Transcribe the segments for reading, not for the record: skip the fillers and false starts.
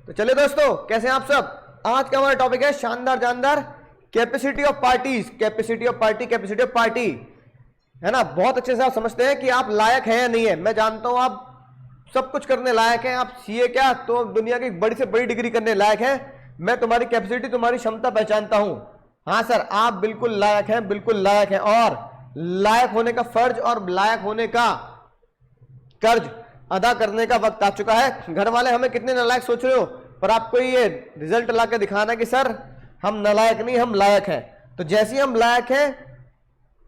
तो चलिए दोस्तों, कैसे हैं आप सब। आज का हमारा टॉपिक है शानदार जानदार capacity of parties. Capacity of party, capacity of party, है ना। बहुत अच्छे से आप समझते हैं कि आप लायक हैं या नहीं है। मैं जानता हूं आप सब कुछ करने लायक हैं। आप सीए क्या तो दुनिया की बड़ी से बड़ी डिग्री करने लायक हैं। मैं तुम्हारी कैपेसिटी, तुम्हारी क्षमता पहचानता हूं। हाँ सर, आप बिल्कुल लायक हैं, बिल्कुल लायक हैं। और लायक होने का फर्ज और लायक होने का कर्ज अदा करने का वक्त आ चुका है। घर वाले हमें कितने नालायक सोच रहे हो, पर आपको ये रिजल्ट ला के दिखाना कि सर हम नालायक नहीं, हम लायक हैं। तो जैसे ही हम लायक हैं,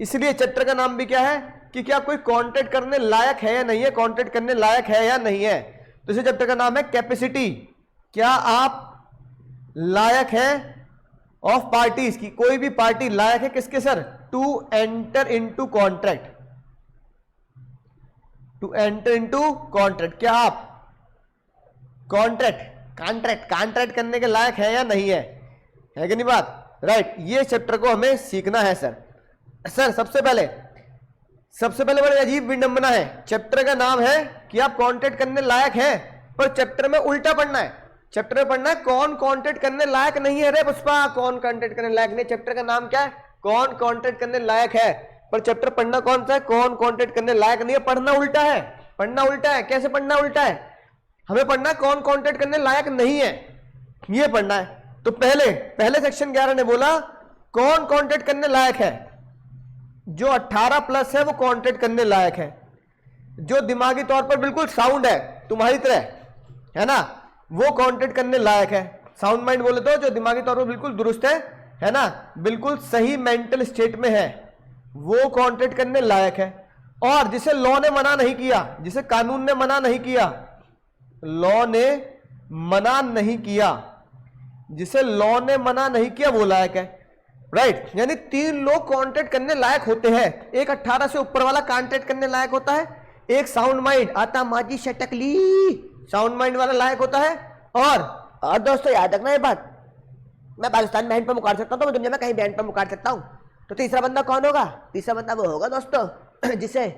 इसलिए चैप्टर का नाम भी क्या है कि क्या कोई कॉन्टेक्ट करने लायक है या नहीं है, कॉन्टेक्ट करने लायक है या नहीं है। तो इस चैप्टर का नाम है कैपेसिटी। क्या आप लायक हैं ऑफ पार्टीज की, कोई भी पार्टी लायक है किसके sir, to enter into contract, to enter into contract. क्या आप कॉन्ट्रैक्ट करने के लायक है या नहीं है कि नहीं बात, राइट। ये चैप्टर को हमें सीखना है सर। सबसे पहले बड़ी अजीब विडंबना है। चैप्टर का नाम है कि आप कॉन्ट्रैक्ट करने लायक हैं, पर चैप्टर में उल्टा पढ़ना है। चैप्टर में पढ़ना है कौन कॉन्ट्रैक्ट करने लायक नहीं है। रे पुष्पा, कौन कॉन्ट्रैक्ट करने लायक नहीं। चैप्टर का नाम क्या है, कौन कॉन्ट्रैक्ट करने लायक है, पर चैप्टर पढ़ना कौन सा है, कौन कॉन्ट्रैक्ट करने लायक नहीं है। पढ़ना उल्टा है, पढ़ना उल्टा है। कैसे पढ़ना उल्टा है, हमें पढ़ना है कौन कॉन्ट्रैक्ट करने लायक नहीं है, ये पढ़ना है। तो पहले सेक्शन 11 ने बोला कौन कॉन्ट्रैक्ट करने लायक है। जो 18 प्लस है वो कॉन्ट्रैक्ट करने लायक है। जो दिमागी तौर पर बिल्कुल साउंड है तुम्हारी तरह, है ना, वो कॉन्ट्रैक्ट करने लायक है। साउंड माइंड बोले तो जो दिमागी तौर पर बिल्कुल दुरुस्त है ना, बिल्कुल सही मेंटल स्टेट में है, वो कॉन्ट्रैक्ट करने लायक है। और जिसे लॉ ने मना नहीं किया, जिसे कानून ने मना नहीं किया, लॉ ने मना नहीं किया, जिसे लॉ ने मना नहीं किया वो लायक है, राइट। यानी 3 लोग कॉन्ट्रैक्ट करने लायक होते हैं। एक 18 से ऊपर वाला कॉन्ट्रैक्ट करने लायक होता है, एक साउंड माइंड आता माजी शटकली साउंड माइंड वाला लायक होता है। और दोस्तों याद रखना ये बात, मैं पाकिस्तान बैंड पर मुकार सकता हूं तो मैं दुनिया में कहीं बैंड पर मुकार सकता हूं। तो तीसरा बंदा कौन होगा, तीसरा बंदा वो होगा दोस्तों जिसे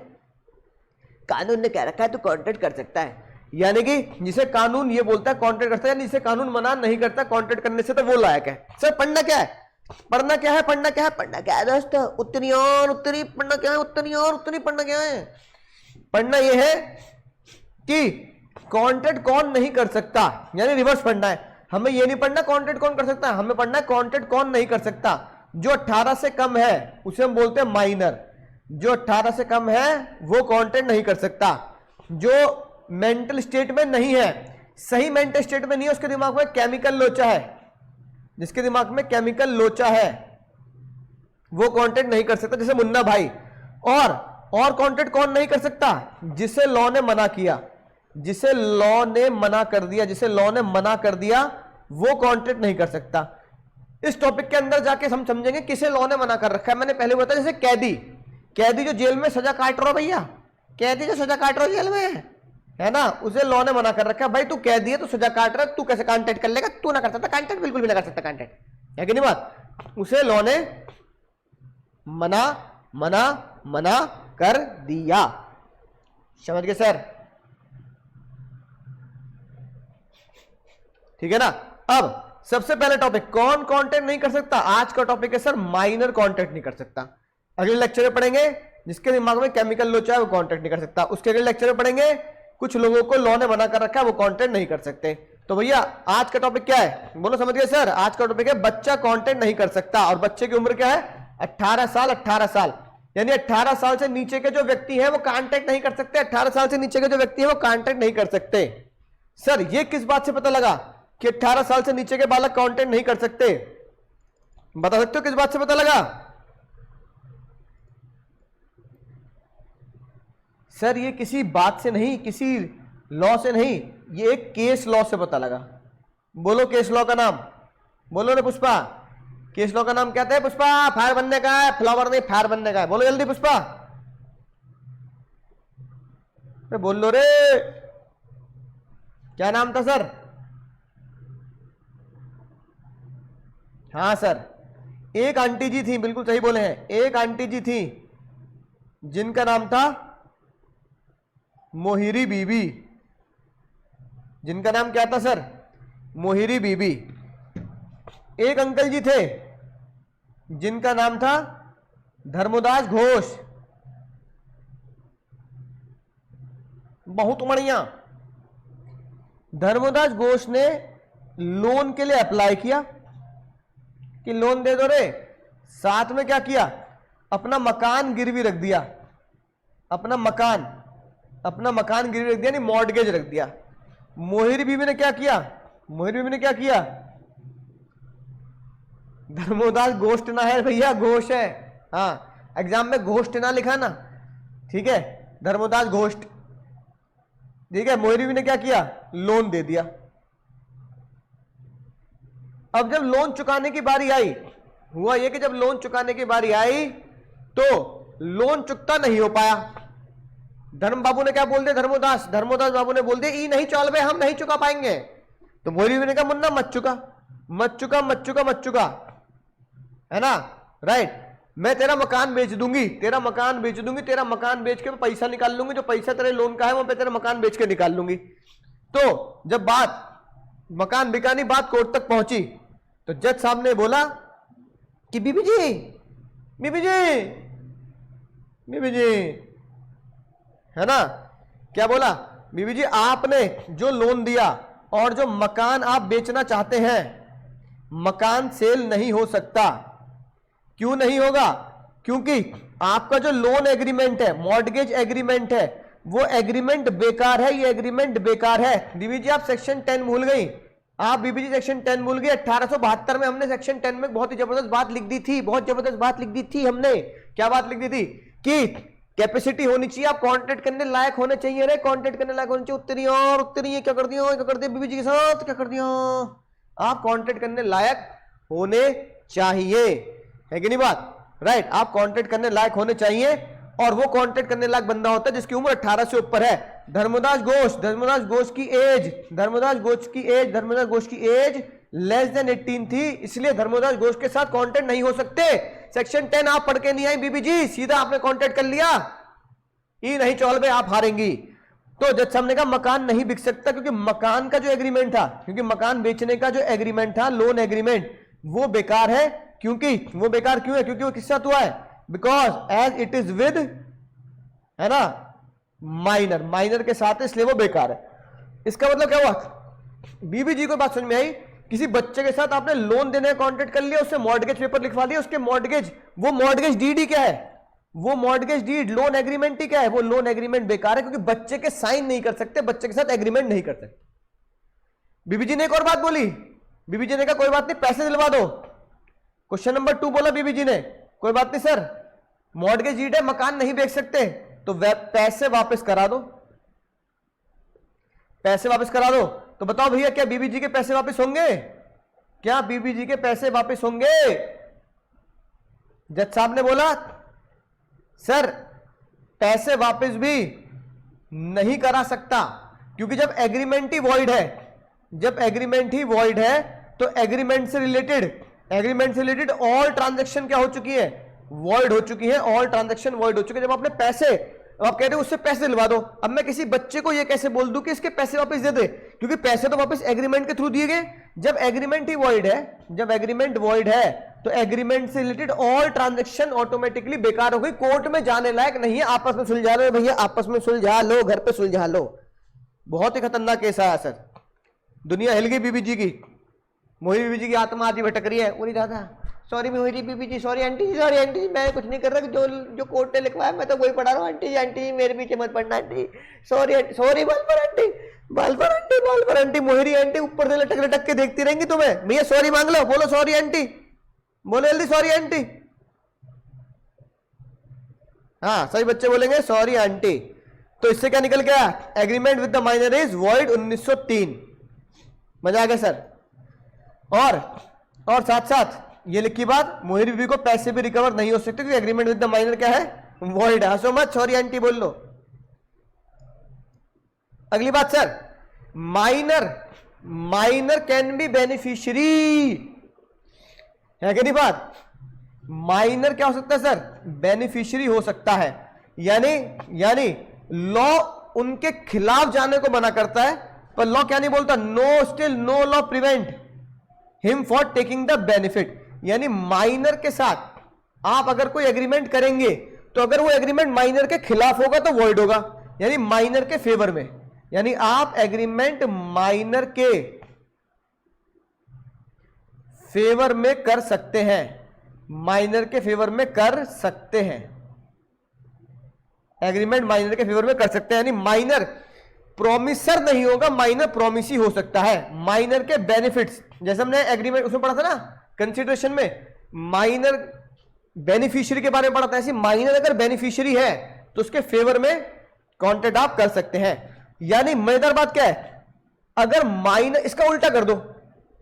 कानून ने कह रखा है तो कॉन्ट्रैक्ट कर सकता है। यानी कि जिसे कानून ये बोलता है कॉन्ट्रैक्ट करता है, यानी जिसे कानून मना नहीं करता कॉन्ट्रैक्ट करने से, तो वो लायक है। सर पढ़ना क्या है, पढ़ना क्या है, पढ़ना क्या है, पढ़ना क्या है दोस्तों, उतनी और उतनी पढ़ना क्या है, उतनी और उतनी पढ़ना क्या है। पढ़ना ये है कि कॉन्ट्रैक्ट कौन नहीं कर सकता, यानी रिवर्स पढ़ना है। हमें ये नहीं पढ़ना कॉन्ट्रैक्ट कौन कर सकता है, हमें पढ़ना है कॉन्ट्रैक्ट कौन नहीं कर सकता। जो 18 से कम है उसे हम बोलते हैं माइनर। जो 18 से कम है वो कॉन्ट्रैक्ट नहीं कर सकता। जो मेंटल स्टेट में नहीं है, सही मेंटल स्टेट में नहीं है, उसके दिमाग में केमिकल लोचा है, जिसके दिमाग में केमिकल लोचा है वो कॉन्ट्रैक्ट नहीं कर सकता, जैसे मुन्ना भाई। और कॉन्ट्रैक्ट कौन नहीं कर सकता, जिसे लॉ ने मना किया, जिसे लॉ ने मना कर दिया, जिसे लॉ ने मना कर दिया वो कॉन्ट्रैक्ट नहीं कर सकता। इस टॉपिक के अंदर जाके हम समझेंगे किसे लॉ ने मना कर रखा है। मैंने पहले बताया जैसे कैदी जो जेल में सजा काट रहा हो, भैया कैदी जो सजा काट रहा हो जेल में, है ना, उसे लॉ ने मना कर रखा है। भाई तू कैदी है, तू सजा काट रहा है, तू कैसे कॉन्टैक्ट कर लेगा, तू ना कर सकता कॉन्टैक्ट, बिल्कुल भी ना कर सकता कॉन्टैक्ट, है कि नहीं बात। उसे लॉ ने मना कर दिया। समझ गए सर, ठीक है ना। अब सबसे पहले टॉपिक कौन कॉन्टैक्ट नहीं कर सकता। आज का टॉपिक है सर माइनर कॉन्टैक्ट नहीं कर सकता। अगले लेक्चर में पढ़ेंगे जिसके दिमाग में केमिकल लोचा है वो कॉन्टैक्ट नहीं कर सकता। उसके अगले लेक्चर में पढ़ेंगे कुछ लोगों को लॉ ने मना कर रखा है वो कॉन्टैक्ट नहीं कर सकते। तो भैया आज का टॉपिक क्या है, बोलो समझ गए सर। आज का टॉपिक है बच्चा कॉन्टैक्ट नहीं कर सकता। और बच्चे की उम्र क्या है, 18 साल। 18 साल यानी 18 साल से नीचे के जो व्यक्ति हैं वो कॉन्टैक्ट नहीं कर सकते। 18 साल से नीचे के जो व्यक्ति हैं वो कॉन्टैक्ट नहीं कर सकते। सर ये किस बात से पता लगा कि 18 साल से नीचे के बालक कॉन्टैक्ट नहीं कर सकते, बता सकते हो किस बात से पता लगा। सर ये किसी बात से नहीं, किसी लॉ से नहीं, ये एक केस लॉ से पता लगा। बोलो केस लॉ का नाम, बोलो ना पुष्पा, केस लॉ का नाम क्या है पुष्पा। फायर बनने का है, फ्लावर नहीं फायर बनने का है। बोलो जल्दी पुष्पा, बोल लो रे, क्या नाम था सर। हाँ सर, एक आंटी जी थी, बिल्कुल सही बोले हैं, एक आंटी जी थी जिनका नाम था मोहिरी बीबी। जिनका नाम क्या था सर, मोहिरी बीबी। एक अंकल जी थे जिनका नाम था धर्मोदास घोष। बहुत बढ़िया। धर्मोदास घोष ने लोन के लिए अप्लाई किया कि लोन दे दो रे, साथ में क्या किया, अपना मकान गिरवी रख दिया, अपना मकान गिरवी रख दिया, नहीं मॉर्टगेज रख दिया। मोहिरी बीबी ने क्या किया, धर्मोदास घोष ना है भैया, घोष है। हाँ, एग्जाम में घोष ना लिखा ना, ठीक है, धर्मोदास घोष, ठीक है। मोहिरी बीबी ने क्या किया, लोन दे दिया। अब जब लोन चुकाने की बारी आई, हुआ यह कि जब लोन चुकाने की बारी आई तो लोन चुकता नहीं हो पाया। धर्म बाबू ने क्या बोल दिया, धर्मोदास बाबू ने बोल दिया ई नहीं चल भाई, हम नहीं चुका पाएंगे। तो मोहिरी ने कहा मुन्ना मत चुका, है ना, राइट। मैं तेरा मकान बेच दूंगी, तेरा मकान बेच के पैसा निकाल लूंगी, जो पैसा तेरे लोन का है वो मैं तेरा मकान बेच के निकाल लूंगी। तो जब बात मकान बिकानी बात कोर्ट तक पहुंची तो जज साहब ने बोला कि बीबी जी, है ना, क्या बोला, बीबी जी आपने जो लोन दिया और जो मकान आप बेचना चाहते हैं, मकान सेल नहीं हो सकता। क्यों नहीं होगा, क्योंकि आपका जो लोन एग्रीमेंट है, मॉर्टगेज एग्रीमेंट है, वो एग्रीमेंट बेकार है, ये एग्रीमेंट बेकार है। बीबी जी आप सेक्शन 10 भूल गई, आप बीबी जी सेक्शन 10 भूल गए। 1872 में हमने सेक्शन 10 में बहुत ही जबरदस्त बात लिख दी थी, हमने क्या बात लिख दी थी कि कैपेसिटी होनी चाहिए, आप कॉन्ट्रैक्ट करने लायक होने चाहिए रे, कॉन्ट्रैक्ट करने लायक होने चाहिए। उत्तरी ये क्या कर दिया बीबी जी के साथ, क्या कर दिया, आप कॉन्ट्रैक्ट करने लायक होने चाहिए, है कि नहीं बात, राइट। आप कॉन्ट्रैक्ट करने लायक होने चाहिए और वो कॉन्ट्रैक्ट करने लायक बंदा होता है जिसकी उम्र 18 से ऊपर है। धर्मोदास घोष की एज लेस देन 18 थी, इसलिए धर्मोदास घोष के साथ कॉन्ट्रैक्ट नहीं हो सकते। सेक्शन 10 आप पढ़ के नहीं आई बीबी जी, सीधा आपने कॉन्ट्रैक्ट कर लिया, ये नहीं चौल भाई आप हारेंगी। तो जज साहब ने कहा मकान नहीं बिक सकता, क्योंकि मकान का जो एग्रीमेंट था, क्योंकि मकान बेचने का जो एग्रीमेंट था, लोन एग्रीमेंट, वो बेकार है। क्योंकि वो बेकार क्यों है, क्योंकि वो किसके साथ हुआ है, because as it is with, है ना, माइनर के साथ, इसलिए वो बेकार है। इसका मतलब क्या हुआ, बीबी जी को बात समझ में आई, किसी बच्चे के साथ आपने लोन देने का कॉन्ट्रैक्ट कर लिया, उससे मॉर्टगेज पेपर लिखवा दिया, उसके वो मॉर्टगेज डीड ही क्या है, वो मॉर्टगेज डीड, लोन एग्रीमेंट ही क्या है, वो लोन एग्रीमेंट बेकार है, क्योंकि बच्चे के साइन नहीं कर सकते, बच्चे के साथ एग्रीमेंट नहीं कर सकते। बीबी जी ने एक और बात बोली, बीबी जी ने कहा कोई बात नहीं पैसे दिलवा दो। क्वेश्चन नंबर 2 बोला बीबी जी ने, कोई बात नहीं सर, मॉर्टगेज डीड है, मकान नहीं बेच सकते, तो पैसे वापस करा दो, पैसे वापस करा दो। तो बताओ भैया क्या बीबी जी के पैसे वापस होंगे, क्या बीबी जी के पैसे वापस होंगे? जज साहब ने बोला सर पैसे वापस भी नहीं करा सकता, क्योंकि जब एग्रीमेंट ही वॉइड है, जब एग्रीमेंट ही वॉइड है तो एग्रीमेंट से रिलेटेड ऑल ट्रांजैक्शन क्या हो चुकी है, वॉइड हो चुकी है, ऑल ट्रांजैक्शन वॉइड हो चुकी है। जब आपने पैसे, आप कह रहे हो उससे पैसे दिलवा दो, अब मैं किसी बच्चे को ये कैसे बोल दूं कि इसके पैसे वापस दे दे, क्योंकि पैसे तो वापस एग्रीमेंट के थ्रू दिए गए। जब एग्रीमेंट ही वॉइड है, जब एग्रीमेंट वॉइड है तो एग्रीमेंट से रिलेटेड ऑल ट्रांजैक्शन ऑटोमेटिकली बेकार हो गई, कोर्ट में जाने लायक नहीं है। आपस में सुलझा लो भैया, आपस में सुलझा लो, घर पे सुलझा लो। बहुत ही खतरनाक केस आया सर, दुनिया हिल गई बीबी जी की, मोहिनी बीबी जी की आत्मा आदि भटक रही है। बोली दादा सॉरी मोहिनी बीबी जी, सॉरी आंटी जी, मैं कुछ नहीं कर रहा, जो कोर्ट ने लिखवाया मैं तो वही पढ़ा रहा हूँ। आंटी जी मेरे पीछे मत पड़ना आंटी, सॉरी बाल पर आंटी। मोहिनी आंटी ऊपर से लटक के देखती रहेंगी तुम्हें। भैया सॉरी मांग लो, बोलो सॉरी आंटी, बोलो जल्दी सॉरी आंटी। हाँ सही बच्चे बोलेंगे सॉरी आंटी। तो इससे क्या निकल गया, agreement with the minor is void 1903। मजा आ गया सर। और साथ साथ ये लिखी बात, मोहिनी बीबी को पैसे भी रिकवर नहीं हो सकते क्योंकि एग्रीमेंट विद द माइनर क्या है, वॉइड। हंसो मत, सॉरी आंटी बोल लो। अगली बात sir, minor can B beneficiary, है कि नहीं बात, माइनर क्या हो सकता है सर, बेनिफिशियरी हो सकता है। यानी लॉ उनके खिलाफ जाने को मना करता है पर लॉ क्या नहीं बोलता, no still no law prevent him for taking the benefit. यानी माइनर के साथ आप अगर कोई एग्रीमेंट करेंगे तो अगर वो एग्रीमेंट माइनर के खिलाफ होगा तो वॉइड होगा, यानी माइनर के फेवर में। यानी आप एग्रीमेंट माइनर के फेवर में कर सकते हैं, माइनर के फेवर में कर सकते हैं, एग्रीमेंट माइनर के फेवर में कर सकते हैं। यानी माइनर प्रोमिसर नहीं होगा, माइनर प्रोमिसी हो सकता है। माइनर के बेनिफिट्स, जैसे हमने एग्रीमेंट उसमें पढ़ा था ना कंसिडरेशन में, माइनर बेनिफिशियरी के बारे में पढ़ा था। ऐसी माइनर अगर बेनिफिशियरी है तो उसके फेवर में कॉन्ट्रैक्ट आप कर सकते हैं। यानी मजेदार बात क्या है, अगर माइनर, इसका उल्टा कर दो,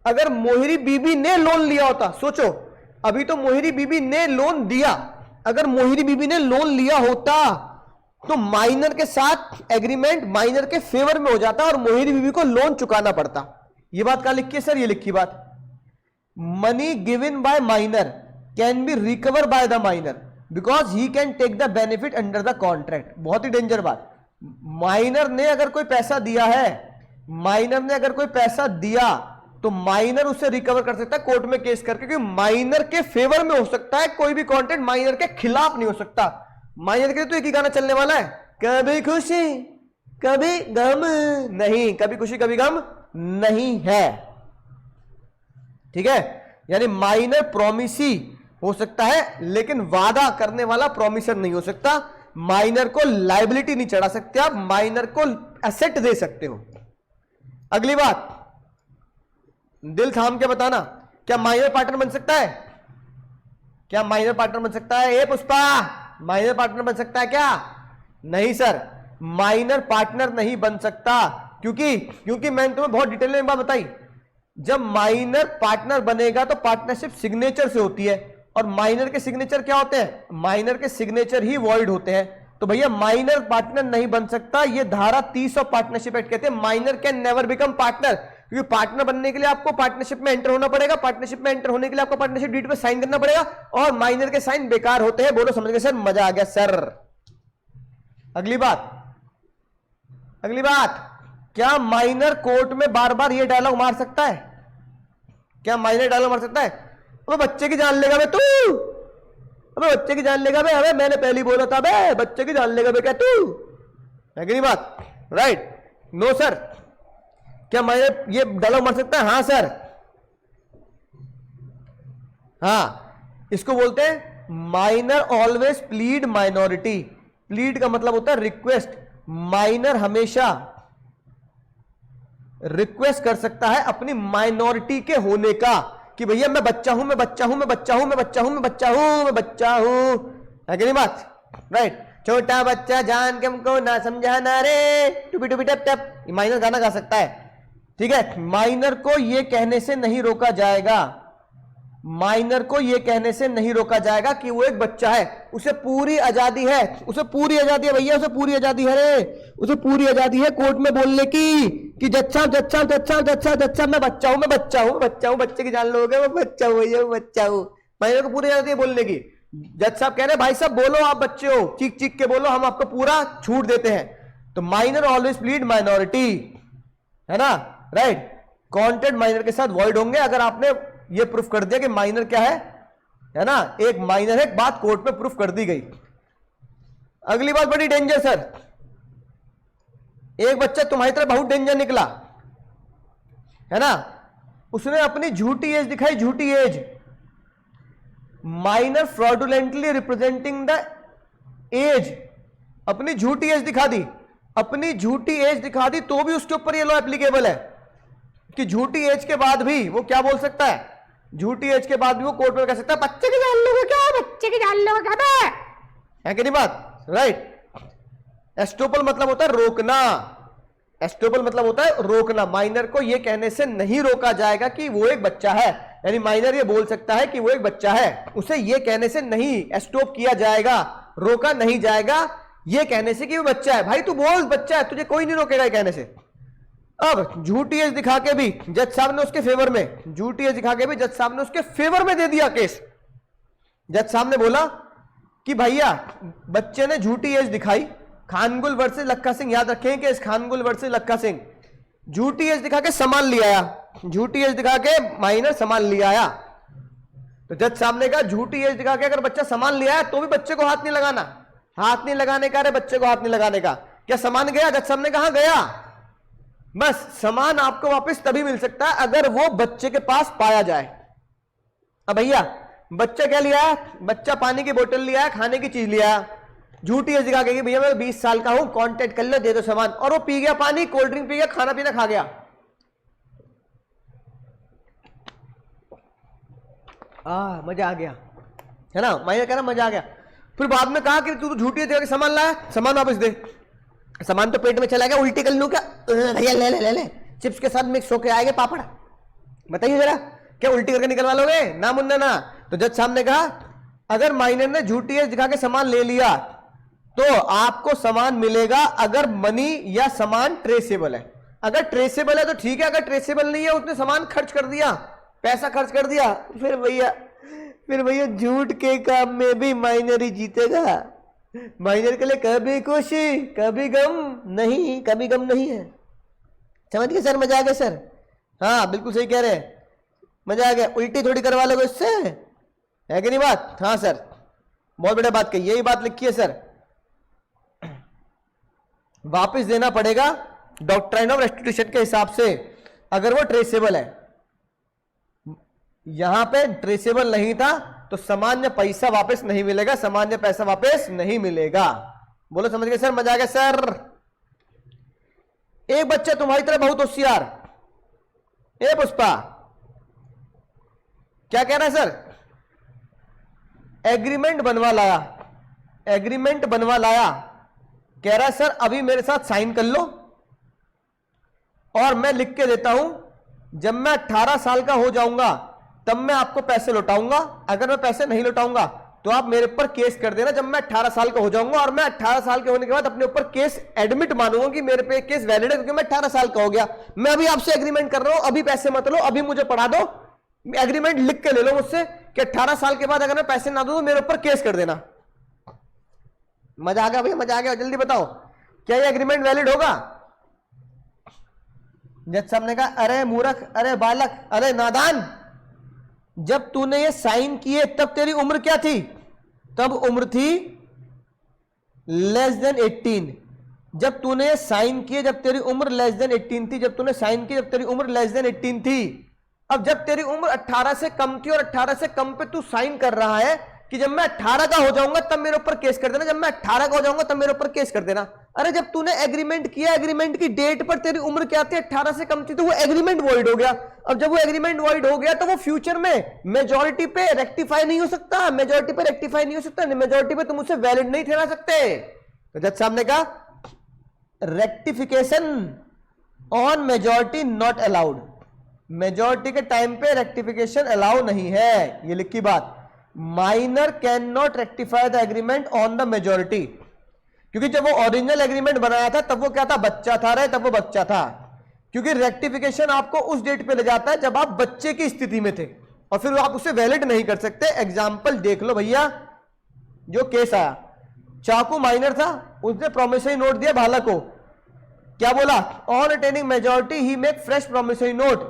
अगर मोहिरी बीबी ने लोन लिया होता, सोचो अभी तो मोहिरी बीबी ने लोन दिया, अगर मोहिरी बीबी ने लोन लिया होता तो माइनर के साथ एग्रीमेंट माइनर के फेवर में हो जाता और मोहिरी बीबी को लोन चुकाना पड़ता। यह बात कहां लिखी है सर, ये लिखी बात, money given by minor can be recover by the minor because he can take the benefit under the contract. बहुत ही डेंजर बात, माइनर ने अगर कोई पैसा दिया है, माइनर ने अगर कोई पैसा दिया तो माइनर उसे रिकवर कर सकता है कोर्ट में केस करके, क्योंकि माइनर के फेवर में हो सकता है, कोई भी कॉन्ट्रैक्ट माइनर के खिलाफ नहीं हो सकता। माइनर के लिए तो एक ही गाना चलने वाला है, कभी खुशी कभी गम नहीं, कभी खुशी कभी गम नहीं है, ठीक है। यानी माइनर प्रोमिसी हो सकता है लेकिन वादा करने वाला प्रोमिसर नहीं हो सकता। माइनर को लायबिलिटी नहीं चढ़ा सकते आप, माइनर को एसेट दे सकते हो। अगली बात, दिल थाम के बताना, क्या माइनर पार्टनर बन सकता है? क्या माइनर पार्टनर बन सकता है? ए पुष्पा, माइनर पार्टनर बन सकता है क्या? नहीं सर, माइनर पार्टनर नहीं बन सकता, क्योंकि मैंने तुम्हें बहुत डिटेल में बात बताई, जब माइनर पार्टनर बनेगा तो पार्टनरशिप सिग्नेचर से होती है, और माइनर के सिग्नेचर क्या होते हैं? माइनर के सिग्नेचर ही वॉइड होते हैं। तो भैया माइनर पार्टनर नहीं बन सकता, ये धारा 30 ऑफ पार्टनरशिप एक्ट कहते हैं minor can never become partner, क्योंकि पार्टनर बनने के लिए आपको पार्टनरशिप में एंटर होना पड़ेगा, पार्टनरशिप में एंटर होने के लिए आपको पार्टनरशिप डीड पे साइन करना पड़ेगा, और माइनर के साइन बेकार होते हैं। बोलो समझ गए सर? मजा आ गया सर। अगली बात, क्या माइनर कोर्ट में बार बार ये डायलॉग मार सकता है? क्या माइनर डायलॉग मार सकता है? अबे बच्चे की जान लेगा बे तू, अबे बच्चे की जान लेगा बे, अबे मैंने पहले ही बोला था बे, बच्चे की जान लेगा बे क्या तू, है कि नहीं बात? Right, no sir. क्या माइनर ये डायलॉग मार सकता है? हाँ सर, हाँ, इसको बोलते हैं minor always plead minority. Plead का मतलब होता है रिक्वेस्ट, माइनर हमेशा रिक्वेस्ट कर सकता है अपनी माइनॉरिटी के होने का, कि भैया मैं बच्चा हूं, मैं बच्चा हूं, मैं बच्चा हूं, मैं बच्चा हूं, मैं बच्चा हूं, मैं बच्चा हूं, है कि नहीं बात? राइट, छोटा बच्चा जान के हमको ना समझाना रे, टुपी टुपी टप टप, माइनर गाना गा सकता है, ठीक है। माइनर को यह कहने से नहीं रोका जाएगा, माइनर को यह कहने से नहीं रोका जाएगा कि वो एक बच्चा है, उसे पूरी आजादी है, उसे पूरी आजादी है भैया, उसे पूरी आजादी है रे, उसे पूरी आजादी है कोर्ट में बोलने की कि जज साहब जज साहब जज साहब जज साहब जज साहब मैं बच्चा हूं, मैं बच्चा हूं, बच्चा हूं, बच्चे की जान लोगे, मैं बच्चा हूं भैया, बच्चा हूं। माइनर को पूरी आजादी है बोलने की। जज साहब कह रहे भाई साहब बोलो, आप बच्चे हो, चीख चीख के बोलो, हम आपको पूरा छूट देते हैं। तो माइनर ऑलवेज प्लीड माइनॉरिटी, है ना? राइट, कॉन्ट्रैक्ट माइनर के साथ वॉइड होंगे अगर आपने ये प्रूफ कर दिया कि माइनर क्या है ना, एक माइनर है, बात कोर्ट में प्रूफ कर दी गई। अगली बात बड़ी डेंजर सर, एक बच्चा तुम्हारी तरह बहुत डेंजर निकला, है ना, उसने अपनी झूठी एज दिखाई, झूठी age, minor fraudulently representing the age, अपनी झूठी एज दिखा दी, अपनी झूठी एज दिखा दी, तो भी उसके ऊपर ये लॉ एप्लीकेबल है कि झूठी एज के बाद भी वो क्या बोल सकता है, झूठी एज के बाद भी वो कोर्ट में कह सकता है बच्चे की जान लोगे क्या, बच्चे की जान लोगे क्या, है कि नहीं बात? राइट, एस्टोपल मतलब होता है रोकना, एस्टोपल मतलब होता है रोकना, माइनर को यह कहने से नहीं रोका जाएगा कि वो एक बच्चा है, यानी माइनर ये बोल सकता है कि वो एक बच्चा है, उसे यह कहने से नहीं एस्टॉप किया जाएगा, रोका नहीं जाएगा ये कहने से कि वो बच्चा है। भाई तू बोल बच्चा है, तुझे कोई नहीं रोकेगा कहने से। अब झूठी एज दिखा के भी जज साहब ने उसके फेवर में, झूठी एज दिखा के भी जज साहब ने उसके फेवर में दे दिया केस। जज साहब ने बोला कि भैया बच्चे ने झूठी एज दिखाई, खानगुल वर्सेस लक्का सिंह, याद रखें कि इस खानगुल वर्सेस लक्का सिंह, झूठी एज दिखा के सामान ले आया, झूठी एज दिखा के माइनर सामान ले आया। तो जज सामने का झूठी एज दिखा के अगर बच्चा सामान ले आया तो भी बच्चे को हाथ नहीं लगाना, हाथ नहीं लगाने का, अरे बच्चे को हाथ नहीं लगाने का। क्या सामान गया? जज सामने कहा गया। बस सामान आपको वापस तभी मिल सकता है अगर वो बच्चे के पास पाया जाए। अब भैया बच्चा क्या लिया? बच्चा पानी की बोतल लिया, खाने की चीज लिया, झूठी एज दिखा के भैया मैं 20 साल का हूं, कांटेक्ट कर लो, दे दो सामान, और वो पी गया पानी, कोल्ड ड्रिंक पी गया, खाना पीना खा गया। मजा आ गया, है ना? माइनर कह रहा मजा आ गया। फिर बाद में कहा कि तू तो झूठी एज सामान लाया, सामान वापस दे। सामान तो पेट में चला गया, उल्टी कर लूं क्या? भैया ले ले ले ले, चिप्स के साथ मिक्स होके आएंगे पापड़, बताइए जरा, क्या उल्टी करके निकलवा लोगे? ना मुन्ना ना। तो जज साहब ने कहा अगर माइनर ने झूठी एज दिखा के सामान ले लिया तो आपको सामान मिलेगा अगर मनी या सामान ट्रेसेबल है। अगर ट्रेसेबल है तो ठीक है, अगर ट्रेसेबल नहीं है, उसने सामान खर्च कर दिया, पैसा खर्च कर दिया, फिर भैया झूठ के काम में भी माइनर ही जीतेगा। माइनर के लिए कभी खुशी कभी गम नहीं, कभी गम नहीं है। समझ गए सर? मजा आ गया सर? हाँ बिल्कुल सही कह रहे हैं, मजा आ गया। उल्टी थोड़ी करवा लोगे इससे, है कि नहीं बात? हाँ सर, बहुत बढ़िया बात कही, यही बात लिखी है सर। वापस देना पड़ेगा डॉक्ट्राइन ऑफ रेस्टिट्यूशन के हिसाब से अगर वो ट्रेसेबल है। यहां पे ट्रेसेबल नहीं था तो सामान्य पैसा वापस नहीं मिलेगा, सामान्य पैसा वापस नहीं मिलेगा। बोलो समझ गए सर? मजा आ गया सर? एक बच्चा तुम्हारी तरह बहुत होशियार, ए पुष्पा, क्या कह रहा है सर? एग्रीमेंट बनवा लाया, एग्रीमेंट बनवा लाया, कह रहा है सर अभी मेरे साथ साइन कर लो और मैं लिख के देता हूं जब मैं 18 साल का हो जाऊंगा तब मैं आपको पैसे लौटाऊंगा, अगर मैं पैसे नहीं लौटाऊंगा तो आप मेरे ऊपर केस कर देना जब मैं 18 साल का हो जाऊंगा, और मैं 18 साल के होने के बाद अपने ऊपर केस एडमिट मानूंगा कि मेरे पे केस वैलिड है क्योंकि मैं 18 साल का हो गया। मैं अभी आपसे एग्रीमेंट कर रहा हूं, अभी पैसे मत लो, अभी मुझे पढ़ा दो, एग्रीमेंट लिख के ले लो मुझसे कि 18 साल के बाद अगर मैं पैसे ना दूं तो मेरे ऊपर केस कर देना। मजा आ गया भैया? मजा आ गया? जल्दी बताओ क्या ये एग्रीमेंट वैलिड होगा? जज साहब ने कहा अरे मूर्ख, अरे बालक, अरे नादान, जब तूने ये साइन किए तब तेरी उम्र क्या थी? तब उम्र थी लेस देन 18। जब तूने ये साइन किए जब तेरी उम्र लेस देन 18 थी, जब तूने साइन किए जब तेरी उम्र लेस देन 18 थी। अब जब तेरी उम्र 18 से कम थी और 18 से कम पे तू साइन कर रहा है कि जब मैं 18 का हो जाऊंगा तब मेरे ऊपर केस कर देना, जब मैं 18 का हो जाऊंगा तब मेरे ऊपर केस कर देना। अरे जब तूने एग्रीमेंट किया, एग्रीमेंट की डेट पर तेरी उम्र क्या थी? 18 से कम थी, तो वो एग्रीमेंट वॉइड हो गया। अब जब वो एग्रीमेंट वॉइड हो गया तो वो फ्यूचर में मेजॉरिटी पे रेक्टिफाई नहीं हो सकता, मेजॉरिटी पे रेक्टिफाई नहीं हो सकता, मेजॉरिटी पे तुम उसे वैलिड नहीं ठहरा सकते। तो जज साहब ने कहा rectification on majority not allowed, majority के टाइम पे रेक्टिफिकेशन अलाउ नहीं है, ये लिखी बात। Minor can not rectify the agreement on the majority, क्योंकि जब वो ओरिजिनल एग्रीमेंट बनाया था तब वो क्या था? बच्चा था, तब वो बच्चा था। क्योंकि रेक्टिफिकेशन आपको उस डेट पे ले जाता है जब आप बच्चे की स्थिति में थे और फिर आप उसे वैलिड नहीं कर सकते। एग्जाम्पल देख लो भैया, जो केस आया, चाकू माइनर था, उसने प्रोमिसरी नोट दिया भाला को, क्या बोला? On attaining majority he make fresh promissory note,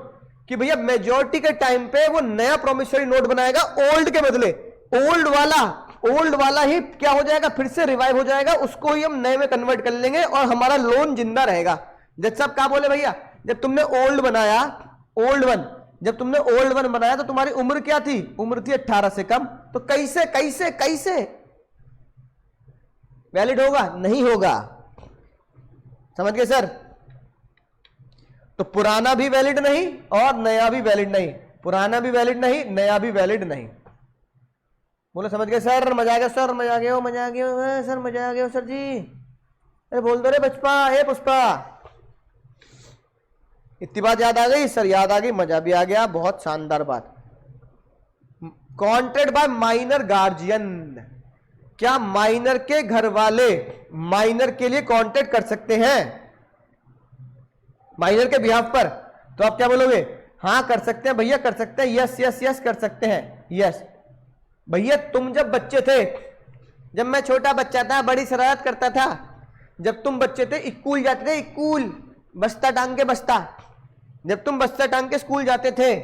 कि भैया मेजॉरिटी के टाइम पे वो नया प्रोमिसरी नोट बनाएगा ओल्ड के बदले, ओल्ड वाला ही क्या हो जाएगा? फिर से रिवाइव हो जाएगा, उसको ही हम नए में कन्वर्ट कर लेंगे और हमारा लोन जिंदा रहेगा। जज साहब क्या बोले भैया? जब तुमने ओल्ड बनाया, जब तुमने ओल्ड वन बनाया तो तुम्हारी उम्र क्या थी? उम्र थी 18 से कम, तो कैसे कैसे कैसे वैलिड होगा? नहीं होगा। समझ गए सर? तो पुराना भी वैलिड नहीं और नया भी वैलिड नहीं, पुराना भी वैलिड नहीं, नया भी वैलिड नहीं। बोलो समझ गए सर? मजा आ गया सर? मजा आ गया? मजा आ गया सर? मजा आ गया सर जी? अरे बोल दो रे बचपा, हे पुष्पा, इतनी बात याद आ गई सर? याद आ गई, मजा भी आ गया, बहुत शानदार बात। कॉन्ट्रैक्ट बाय माइनर गार्जियन, क्या माइनर के घर वाले माइनर के लिए कॉन्ट्रैक्ट कर सकते हैं माइनर के बिहाफ पर? तो आप क्या बोलोगे? हाँ कर सकते हैं भैया, कर सकते हैं, यस यस यस कर सकते हैं, यस। भैया तुम जब बच्चे थे, जब मैं छोटा बच्चा था, बड़ी शरारत करता था, जब तुम बच्चे थे, स्कूल जाते थे, स्कूल बस्ता टांग के बस्ता, जब तुम बस्ता टांग के स्कूल जाते थे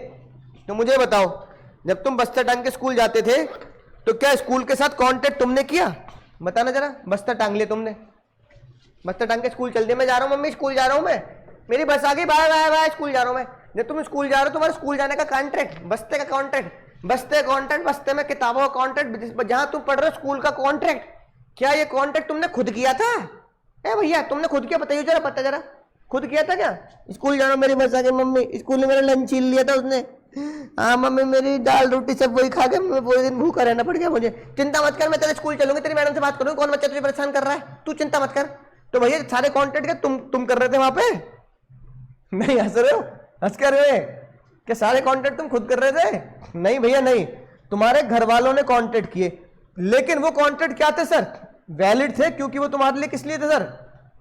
तो मुझे बताओ, जब तुम बस्ता टांग के स्कूल जाते थे तो क्या स्कूल के साथ कांटेक्ट तुमने किया? बताना जरा। बस्ता टांग लिया तुमने, बस्ता टांग के स्कूल चल दिया, मैं जा रहा हूं मम्मी, स्कूल जा रहा हूं मैं, मेरी बस आ गई, बाय बाय बाय, स्कूल जा रहा हूं मैं। जब तुम स्कूल जा रहे हो, तुम्हारे स्कूल जाने का कॉन्ट्रैक्ट, बस्ते का कॉन्ट्रैक्ट, बस्ते कॉन्ट्रैक्ट, बस्ते में किताबों का कॉन्ट्रैक्ट, जहां तुम पढ़ रहे हो स्कूल का कॉन्ट्रैक्ट, क्या ये कॉन्ट्रैक्ट तुमने खुद किया था? ए भैया तुमने खुद किया? बताइए जरा, पता जरा, खुद किया था क्या? स्कूल जाना, मेरी बस आ गई मम्मी, स्कूल में मेरा लंच छीन लिया था उसने, हाँ मम्मी मेरी दाल रोटी सब वही खा के मैं पूरे दिन भूखा रहना पड़ गया मुझे। चिंता मत कर, मैं तेरे स्कूल चलूंगी, तेरी मैडम से बात करूंगी, कौन बच्चा तुझे परेशान कर रहा है, तू चिंता मत कर। तो भैया सारे कॉन्ट्रैक्ट के तुम कर रहे थे वहां पे? नहीं हंस रहे हो, हंस कर रहे क्या? सारे कॉन्ट्रैक्ट तुम खुद कर रहे थे? नहीं भैया नहीं, तुम्हारे घर वालों ने कॉन्ट्रैक्ट किए, लेकिन वो कॉन्ट्रैक्ट क्या थे सर? वैलिड थे, क्योंकि वो तुम्हारे लिए किस लिए थे सर?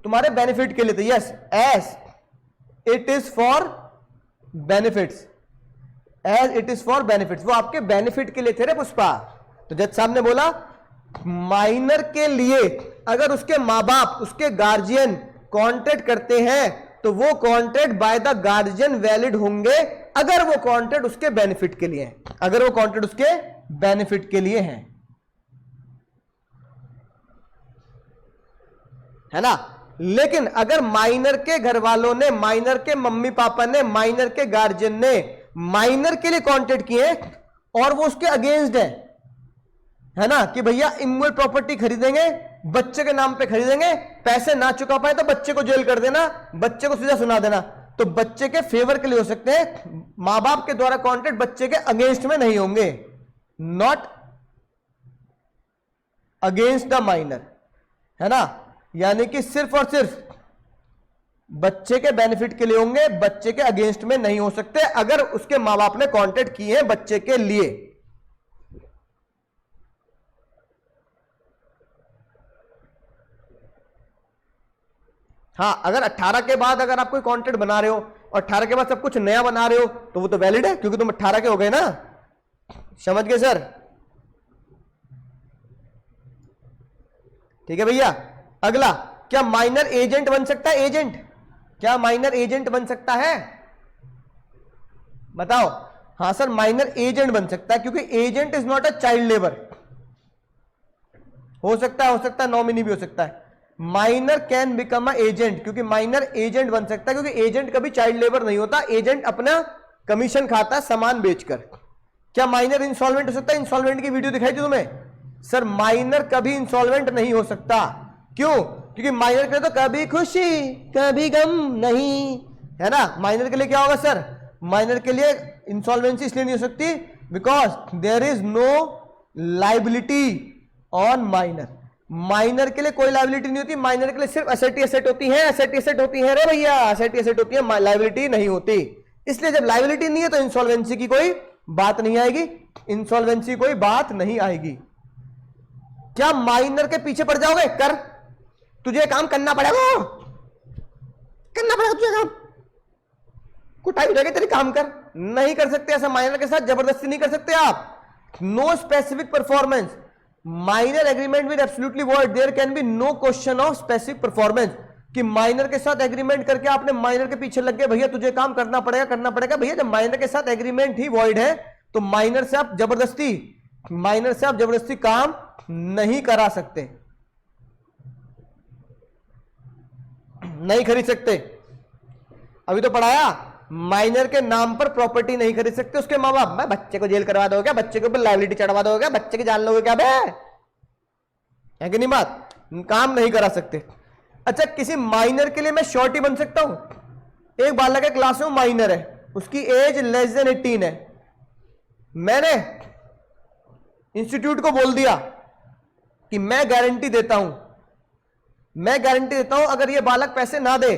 तुम्हारे बेनिफिट के लिए थे। Yes, as it is for benefits, as it is for benefits, वो आपके बेनिफिट के लिए थे रे पुष्पा। तो जज साहब ने बोला माइनर के लिए अगर उसके मां बाप, उसके गार्जियन कॉन्ट्रैक्ट करते हैं तो वो contract by the guardian valid होंगे, अगर वो कॉन्ट्रैक्ट उसके बेनिफिट के लिए है, अगर वो कॉन्ट्रैक्ट उसके बेनिफिट के लिए है ना। लेकिन अगर माइनर के घर वालों ने, माइनर के मम्मी पापा ने, माइनर के गार्जियन ने माइनर के लिए कॉन्ट्रैक्ट किए और वो उसके अगेंस्ट है ना, कि भैया इमूवेबल प्रॉपर्टी खरीदेंगे, बच्चे के नाम पे खरीदेंगे, पैसे ना चुका पाए तो बच्चे को जेल कर देना, बच्चे को सीधा सुना देना, तो बच्चे के फेवर के लिए हो सकते हैं। मां बाप के द्वारा कॉन्ट्रैक्ट बच्चे के अगेंस्ट में नहीं होंगे, नॉट अगेंस्ट द माइनर, है ना। यानी कि सिर्फ और सिर्फ बच्चे के बेनिफिट के लिए होंगे, बच्चे के अगेंस्ट में नहीं हो सकते, अगर उसके मां बाप ने कॉन्ट्रैक्ट किए हैं बच्चे के लिए। हाँ, अगर 18 के बाद अगर आप कोई कॉन्ट्रैक्ट बना रहे हो और 18 के बाद सब कुछ नया बना रहे हो तो वो तो वैलिड है, क्योंकि तुम 18 के हो गए ना। समझ गए सर? ठीक है भैया। अगला, क्या माइनर एजेंट बन सकता है? एजेंट, क्या माइनर एजेंट बन सकता है? बताओ। हाँ सर, माइनर एजेंट बन सकता है, क्योंकि agent is not a child labour. हो सकता है, नॉमिनी भी हो सकता है। Minor can become a agent, क्योंकि माइनर एजेंट बन सकता है, क्योंकि एजेंट कभी चाइल्ड लेबर नहीं होता, एजेंट अपना कमीशन खाता है सामान बेचकर। क्या माइनर इंसॉल्वेंट हो सकता है? इंसॉल्वेंट की वीडियो दिखाई थी तुम्हें? सर माइनर कभी इंसॉल्वेंट नहीं हो सकता। क्यों? क्योंकि माइनर के लिए तो कभी खुशी कभी गम नहीं, है ना। माइनर के लिए क्या होगा सर? माइनर के लिए इंसॉल्वेंसी इसलिए नहीं हो सकती because there is no liability on minor. Minor के लिए कोई लाइबिलिटी नहीं होती, माइनर के लिए सिर्फ एसेट एसेट होती है, एसेट एसेट होती है रे भैया, एसेट एसेट होती है, लाइबिलिटी नहीं होती। इसलिए जब लाइबिलिटी नहीं है तो इंसॉल्वेंसी की कोई बात नहीं आएगी, इंसॉल्वेंसी कोई बात नहीं आएगी। क्या माइनर के पीछे पड़ जाओगे? कर, तुझे काम करना पड़ेगा, करना पड़ेगा तुझे काम, कुटाई हो जाएगी तेरी, काम कर। नहीं कर सकते ऐसा, माइनर के साथ जबरदस्ती नहीं कर सकते आप। No specific performance, minor agreement with absolutely void, there can be no question of specific performance. कि माइनर के साथ एग्रीमेंट करके आपने माइनर के पीछे लग गए, भैया तुझे काम करना पड़ेगा, करना पड़ेगा। भैया जब माइनर के साथ एग्रीमेंट ही वॉइड है तो माइनर से आप जबरदस्ती काम नहीं करा सकते, नहीं खरीद सकते। अभी तो पढ़ाया, माइनर के नाम पर प्रॉपर्टी नहीं खरीद सकते उसके मां बाप। मैं बच्चे को जेल करवा दोगे क्या? बच्चे के ऊपर लाइबिलिटी चढ़वा दोगे क्या? बच्चे की जान लोगे क्या? बे है कि नहीं बात? काम नहीं करा सकते। अच्छा, किसी माइनर के लिए मैं श्योरिटी बन सकता हूं। एक बालक है क्लास में, माइनर है, उसकी एज लेस देन 18 है, मैंने इंस्टीट्यूट को बोल दिया कि मैं गारंटी देता हूं अगर ये बालक पैसे ना दे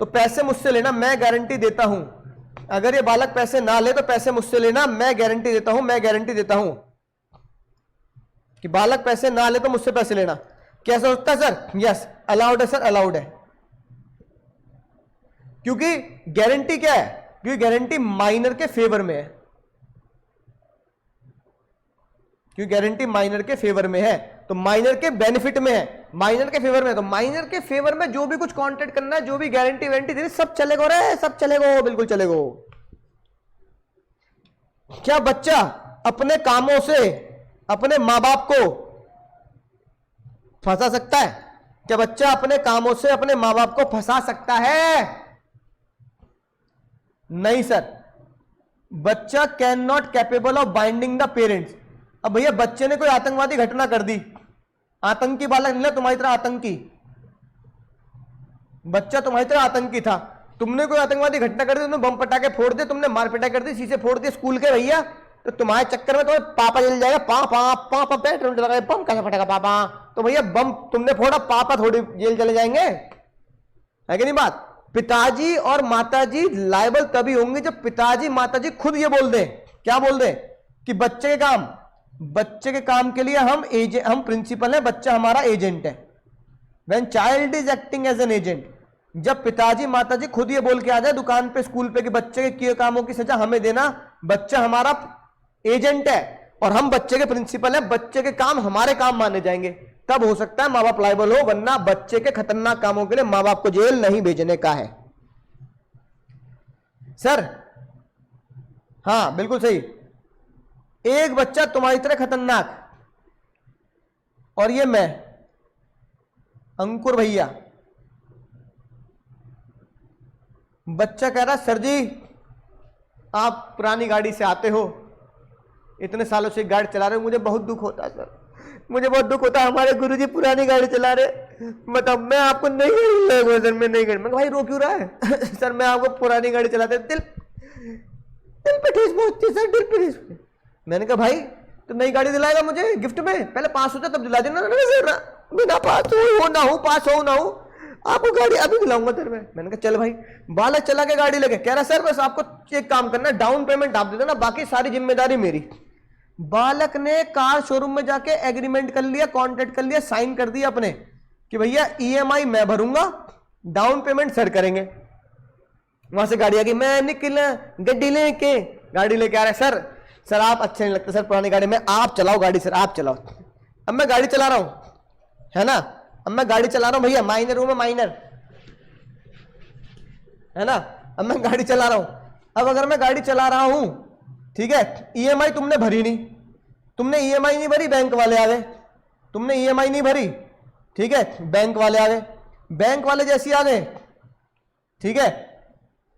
तो पैसे मुझसे लेना, मैं गारंटी देता हूं। अगर ये बालक पैसे ना ले तो पैसे मुझसे लेना, मैं गारंटी देता हूं कि बालक पैसे ना ले तो मुझसे पैसे लेना। कैसा होता है सर? यस, अलाउड है सर, अलाउड है। क्योंकि गारंटी क्या है? क्योंकि गारंटी माइनर के फेवर में है, क्योंकि गारंटी माइनर के फेवर में है। तो माइनर के बेनिफिट में है, माइनर के फेवर में। तो माइनर के फेवर में जो भी कुछ कॉन्ट्रैक्ट करना है, जो भी गारंटी वारंटी देनी, सब चलेगा रे, सब चलेगा, बिल्कुल चलेगा। क्या बच्चा अपने कामों से अपने मां बाप को फंसा सकता है? क्या बच्चा अपने कामों से अपने मां बाप को फंसा सकता है? नहीं सर, बच्चा can not capable of binding the parents. अब भैया बच्चे ने कोई आतंकवादी घटना कर दी, आतंकी बालक नहीं, तुम्हारी तरह आतंकी बच्चा, तुम्हारी तरह आतंकी था, तुमने कोई आतंकवादी घटना कर दी, तुमने बम पटाखे फोड़ दिए, तुमने मार पिटाई कर दी, शीशे फोड़ दिए स्कूल के भैया, तो तुम्हारे चक्कर में तुम्हें पापा जल जाएगा। पापा पेट्रोल लगा, बम कैसे फटेगा पापा? तो भैया बम तुमने फोड़ा, पापा थोड़ी जेल चले जाएंगे, है कि नहीं बात? पिताजी और माताजी लायबल तभी होंगे जब पिताजी माताजी खुद ये बोल दें। क्या बोल दें? कि बच्चे के काम के लिए हम प्रिंसिपल है, बच्चा हमारा एजेंट है। When child is acting as an agent, जब पिताजी माताजी खुद ये बोल के आ जाए दुकान पे, स्कूल पे, कि बच्चे के किए कामों की सजा हमें देना, बच्चा हमारा एजेंट है और हम बच्चे के प्रिंसिपल हैं, बच्चे के काम हमारे काम माने जाएंगे, तब हो सकता है मां बाप लायबल हो, वरना बच्चे के खतरनाक कामों के लिए मां बाप को जेल नहीं भेजने का है। सर हाँ बिल्कुल सही, एक बच्चा तुम्हारी तरह खतरनाक, और ये मैं अंकुर भैया, बच्चा कह रहा सर जी आप पुरानी गाड़ी से आते हो, इतने सालों से गाड़ी चला रहे हो, मुझे बहुत दुख होता है सर, मुझे बहुत दुख होता है, हमारे गुरुजी पुरानी गाड़ी चला रहे, मतलब मैं आपको नहीं गाड़ी सर, मैं नहीं गाड़ी। मैं भाई रो क्यों रहा है? सर मैं आपको पुरानी गाड़ी चलाते, दिल पे ठेस पहुंचती सर, दिल पे ठेस। मैंने कहा भाई तो नई गाड़ी दिलाएगा मुझे गिफ्ट में, पहले पास होता तब दिला देना। सर बिना पास हो ना हो, पास हो ना हो, आपको गाड़ी अभी दिलाऊंगा सर मैं। मैंने कहा चल भाई, बालक चला के गाड़ी लेके, कह रहा सर बस आपको एक काम करना, डाउन पेमेंट आप दे देना, बाकी सारी जिम्मेदारी मेरी। बालक ने कार शोरूम में जाके एग्रीमेंट कर लिया, कॉन्ट्रैक्ट कर लिया, साइन कर दिया अपने कि भैया ईएमआई मैं भरूंगा, डाउन पेमेंट सर करेंगे। वहां से गाड़ी आ गई, मैं निकला गड्डी लेके, गाड़ी लेके आ रहा है। सर आप अच्छे नहीं लगते सर पुरानी गाड़ी में, आप चलाओ गाड़ी सर, आप चलाओ। अब मैं गाड़ी चला रहा हूं, है ना, अब मैं गाड़ी चला रहा हूं भैया, माइनर हूं मैं, माइनर, है ना, अब मैं गाड़ी चला रहा हूं। अब अगर मैं गाड़ी चला रहा हूं, ठीक है, ईएमआई तुमने भरी नहीं, तुमने ईएमआई नहीं भरी, बैंक वाले आ गए, तुमने ईएमआई नहीं भरी, ठीक है, बैंक वाले आ गए। बैंक वाले जैसे आ गए, ठीक है,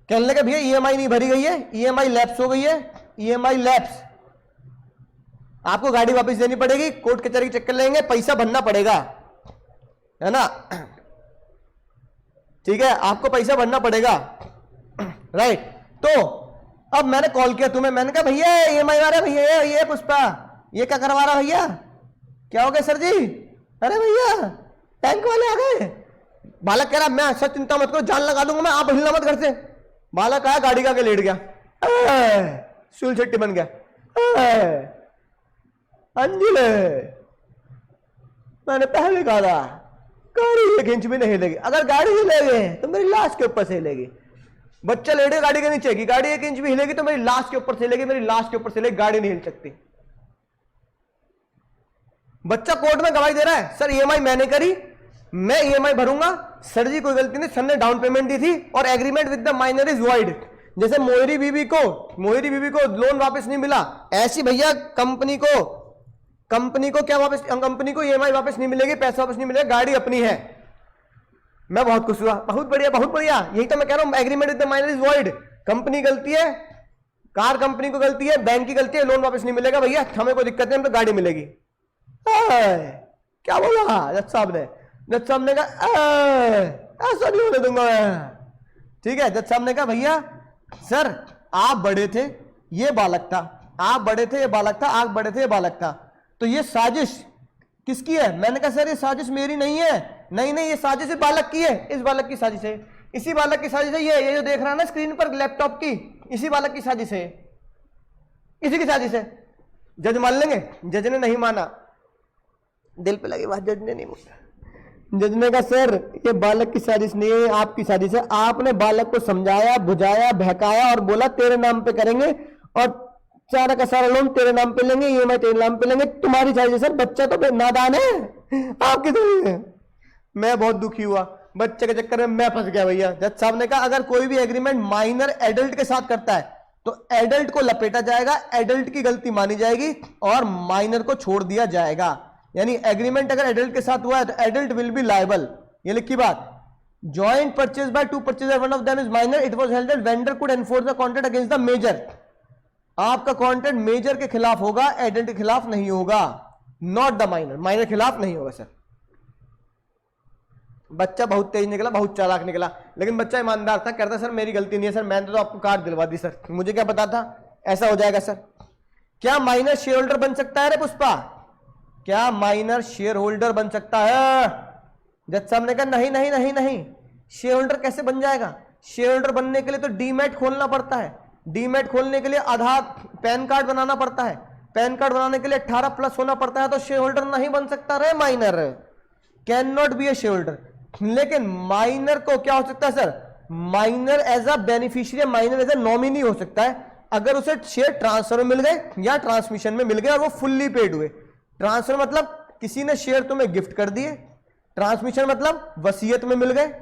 कहने लगे भैया ईएमआई नहीं भरी गई है, ईएमआई लैप्स हो गई है, ईएमआई लैप्स, आपको गाड़ी वापस देनी पड़ेगी, कोर्ट कचहरी के चक्कर लेंगे, पैसा भरना पड़ेगा, है ना, ठीक है, आपको पैसा भरना पड़ेगा, राइट। तो अब मैंने कॉल किया तुम्हें, मैंने कहा भैया ईएमआई आ रहा है भैया, ये पुष्पा ये क्या करवा रहा भैया, क्या हो गया सर जी? अरे भैया बैंक वाले आ गए। बालक कह रहा मैं सर चिंता मत करो, जान लगा दूंगा मैं, आप हिलना मत घर से। बालक आया, गाड़ी का आगे लेट गया, सूल छट्टी बन गया, अंजिल मैंने पहले कहा था गाड़ी 1 इंच भी नहीं हिलेगी, अगर गाड़ी हिलेगी तो मेरी लाश के ऊपर से हिलेगी। बच्चा लेटे गाड़ी के नीचे की, गाड़ी 1 इंच भी हिलेगी तो मेरी लाश के ऊपर से हिलेगी, मेरी लाश के ऊपर से हिलेगी, गाड़ी नहीं हिल सकती। बच्चा कोर्ट में गवाही दे रहा है, सर ईएमआई मैंने करी, मैं ईएमआई भरूंगा, सर जी कोई गलती नहीं, सर ने डाउन पेमेंट दी थी और agreement with the minor is void. जैसे मोहरी बीबी को लोन वापस नहीं मिला, ऐसी भैया कंपनी को क्या वापस, कंपनी को ईएमआई वापस नहीं मिलेगी, पैसा वापस नहीं मिलेगा, गाड़ी अपनी है। मैं बहुत खुश हुआ, बहुत बढ़िया बहुत बढ़िया, यही तो मैं कह रहा हूं, agreement with the minor is void. Company गलती है, कार कंपनी को गलती है, बैंक की गलती है, लोन वापस नहीं मिलेगा भैया, हमें कोई दिक्कत नहीं, हम तो गाड़ी मिलेगी। क्या बोला जज साहब ने? जज साहब ने कहा ऐसा नहीं होने दूंगा मैं, ठीक है। जज साहब ने कहा भैया सर आप बड़े थे, ये बालक था, आप बड़े थे, ये बालक था, आप बड़े थे, ये बालक था, तो ये साजिश किसकी है? मैंने कहा सर ये साजिश मेरी नहीं है। नहीं ये साजिश इस बालक की है, इस बालक की साजिश है, इसी बालक की साजिश है, ये जो देख रहा है ना स्क्रीन पर लैपटॉप की, इसी बालक की साजिश है, इसी की साजिश है। जज मान लेंगे? जज ने नहीं माना, दिल पे लगी बात, जज ने नहीं माना। जज ने कहा सर ये बालक की साजिश नहीं है, आपकी साजिश है, आपने बालक को समझाया, बुझाया, बहकाया और बोला तेरे नाम पे करेंगे और सारा का सारा लोन तेरे नाम पे लेंगे, ईएमआई तेरे नाम पे लेंगे, तुम्हारी चाहिए सर। बच्चा तो नादान है, आपकी तो है। मैं बहुत दुखी हुआ, बच्चे के चक्कर में मैं फंस गया भैया। जज साहब ने कहा अगर कोई भी एग्रीमेंट माइनर एडल्ट के साथ करता है तो एडल्ट को लपेटा जाएगा, एडल्ट की गलती मानी जाएगी और माइनर को छोड़ दिया जाएगा। यानी एग्रीमेंट अगर एडल्ट के साथ हुआ है तो एडल्ट विल बी लायबल। ये लिखी बात। Joint purchase by two purchaser, one of them is minor, it was held that vendor could enforce the contract against the major. आपका कॉन्ट्रैक्ट मेजर के खिलाफ होगा, एडल्ट के खिलाफ नहीं होगा, नॉट द माइनर। माइनर के खिलाफ नहीं होगा सर। बच्चा बहुत तेज निकला, बहुत चालाक निकला, लेकिन बच्चा ईमानदार था, कहता सर मेरी गलती नहीं है सर, मैंने तो आपको कार दिलवा दी सर, मुझे क्या पता था ऐसा हो जाएगा सर। क्या माइनर शेयर होल्डर बन सकता है रे पुष्पा? क्या माइनर शेयर होल्डर बन सकता है? जज साहब ने कहा नहीं नहीं नहीं नहीं, शेयर होल्डर कैसे बन जाएगा? शेयर होल्डर बनने के लिए तो डीमैट खोलना पड़ता है, डीमैट खोलने के लिए आधार पैन कार्ड बनाना पड़ता है, पैन कार्ड बनाने के लिए 18+ होना पड़ता है, तो शेयर होल्डर नहीं बन सकता रे minor, can not be a shareholder. लेकिन माइनर को क्या हो सकता है sir? Minor as a beneficiary, minor as a nominee हो सकता है अगर उसे शेयर ट्रांसफर में मिल गए या ट्रांसमिशन में मिल गए और वो फुल्ली पेड हुए। ट्रांसफर मतलब किसी ने शेयर तुम्हें गिफ्ट कर दिए, ट्रांसमिशन मतलब वसीयत में मिल गए,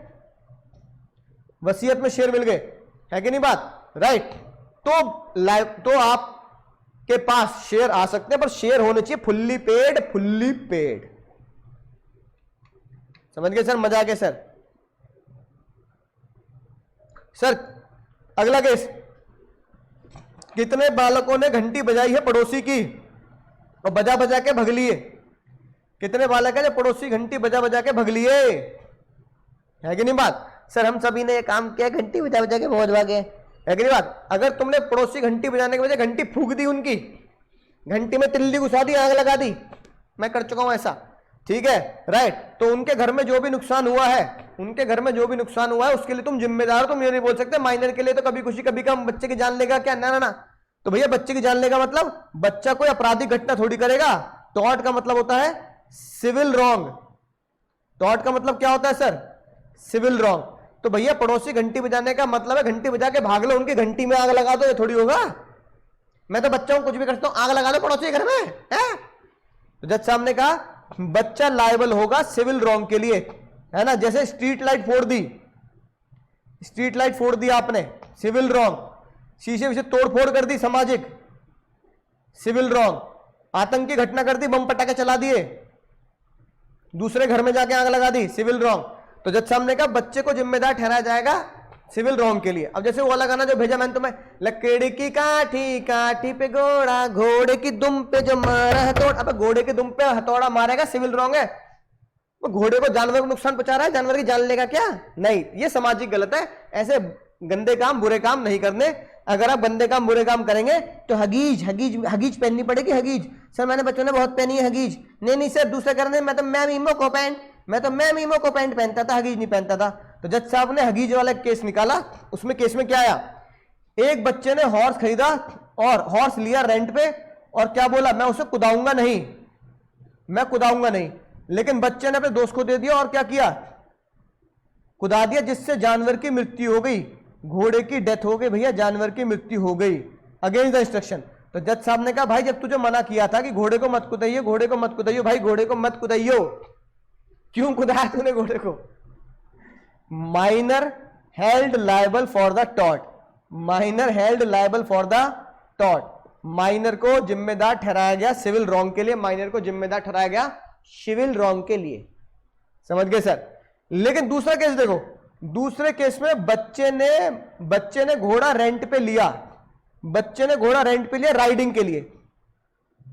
वसीयत में शेयर मिल गए, है कि नहीं बात? राइट। तो आप के पास शेयर आ सकते हैं, पर शेयर होने चाहिए फुल्ली पेड, फुल्ली पेड। समझ गए सर? मजा आ गया सर? सर अगला केस, कितने बालकों ने घंटी बजाई है पड़ोसी की और बजा बजा के भग लिए? कितने बालक है जो पड़ोसी घंटी बजा बजा के भग लिए? है कि नहीं बात? सर हम सभी ने ये काम किया, घंटी बजा बजा के बहुत भागे, है कि नहीं बात? अगर तुमने पड़ोसी घंटी बजाने के बजाय घंटी फूंक दी, उनकी घंटी में तिल्ली घुसा दी, आग लगा दी, मैं कर चुका हूं ऐसा, ठीक है, राइट, तो उनके घर में जो भी नुकसान हुआ है, उनके घर में जो भी नुकसान हुआ है उसके लिए तुम जिम्मेदार हो। तुम ये नहीं बोल सकते माइनर के लिए तो कभी खुशी कभी गम, बच्चे की जान लेगा क्या? ना ना ना। तो भैया बच्चे की जान लेगा मतलब बच्चा कोई आपराधिक घटना थोड़ी करेगा। टॉर्ट का मतलब होता है सिविल रॉन्ग। टॉर्ट का मतलब क्या होता है सर? Civil wrong. तो भैया पड़ोसी घंटी बजाने का मतलब है घंटी बजा के भाग लो, उनकी घंटी में आग लगा दो, ये थोड़ी होगा। मैं तो बच्चा हूं, कुछ भी करता हूं, आग लगा दो पड़ोसी घर में, है? तो जज साहब ने कहा बच्चा लायबल होगा सिविल रॉन्ग के लिए, है ना? जैसे स्ट्रीट लाइट फोड़ दी, स्ट्रीट लाइट फोड़ दी आपने, सिविल रॉन्ग। शीशे विशे तोड़फोड़ कर दी, सामाजिक, सिविल रॉन्ग। आतंकी घटना कर दी, बम पटाखे चला दिए, दूसरे घर में जाके आग लगा दी, सिविल रॉन्ग। तो जज साहब ने कहा बच्चे को जिम्मेदार ठहराया जाएगा सिविल रॉन्ग के लिए। अब जैसे वो वाला गाना जो भेजा मैंने तुम्हें, लकड़ी की काठी काठी पे घोड़ा, घोड़े की दुम पे जो मारा हथौड़ा। अब घोड़े की दुम पे हथौड़ा मारेगा, सिविल रॉन्ग है। वो घोड़े को, जानवर को नुकसान पहुंचा रहा है, जानवर की जान लेगा क्या? नहीं, ये सामाजिक गलत है। ऐसे गंदे काम, बुरे काम नहीं करने। अगर आप गंदे काम, बुरे काम करेंगे तो हगीज हगीज हगीज पहननी पड़ेगी। हगीज सर मैंने बच्चों ने बहुत पहनी है हगीज। नहीं नहीं सर, दूसरे करने मैं तो मैं मीमो को पैंट पहनता था, हगीज नहीं पहनता था। तो जज साहब ने हगीज वाला केस निकाला। उसमें केस में क्या आया? एक बच्चे ने हॉर्स खरीदा और हॉर्स लिया रेंट पे और क्या बोला, मैं उसे कुदाऊंगा नहीं, मैं कुदाऊंगा नहीं। लेकिन बच्चे ने अपने दोस्त को दे दिया और क्या किया? कुदा दिया, जिससे जानवर की मृत्यु हो गई, घोड़े की डेथ हो गई भैया, जानवर की मृत्यु हो गई अगेंस्ट द इंस्ट्रक्शन। तो जज साहब ने कहा भाई जब तुझे मना किया था कि घोड़े को मत कुदाइयो, घोड़े को मत कुदाइयो, भाई घोड़े को मत कुदाइयो, क्यों कुदाया तूने घोड़े को? Minor held liable for the tort, minor held liable for the tort. Minor को जिम्मेदार ठहराया गया सिविल रॉन्ग के लिए, माइनर को जिम्मेदार ठहराया गया सिविल रॉन्ग के लिए। समझ गए सर? लेकिन दूसरा केस देखो, दूसरे केस में बच्चे ने घोड़ा रेंट पे लिया, बच्चे ने घोड़ा रेंट पे लिया राइडिंग के लिए।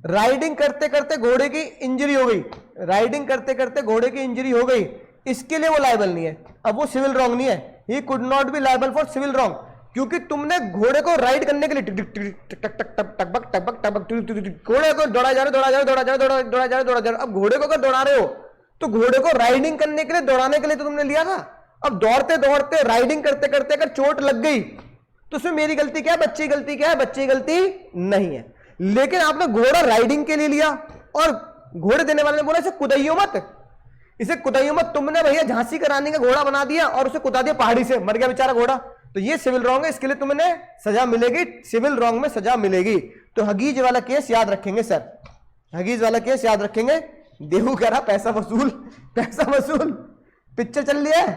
राइडिंग करते करते घोड़े की इंजरी हो गई, राइडिंग करते करते घोड़े की इंजरी हो गई, इसके लिए वो लायबल नहीं है। अब वो सिविल रॉन्ग नहीं है, he could not be liable for civil wrong, क्योंकि तुमने घोड़े को राइड करने के लिए घोड़े को दौड़ा जा रहे, अब घोड़े को अगर दौड़ा रहे हो तो घोड़े को राइडिंग करने के लिए, दौड़ाने के लिए तो तुमने लिया था। अब दौड़ते दौड़ते राइडिंग करते करते अगर चोट लग गई तो उसमें मेरी गलती क्या है, बच्चे की गलती क्या है? बच्चे की गलती नहीं है। लेकिन आपने घोड़ा राइडिंग के लिए लिया और घोड़े देने वाले ने बोला इसे कुदाइयो मत, इसे कुदाइयो मत। तुमने भैया झांसी का रानी का घोड़ा बना दिया और उसे कुदा दिया पहाड़ी से, मर गया बेचारा घोड़ा। तो ये सिविल रॉन्ग है, इसके लिए तुम्हें सजा मिलेगी, सिविल रॉन्ग में सजा मिलेगी। तो हगीज वाला केस याद रखेंगे सर, हगीज वाला केस याद रखेंगे। देहू कह रहा पैसा वसूल, पैसा वसूल, पिक्चर चल रही है,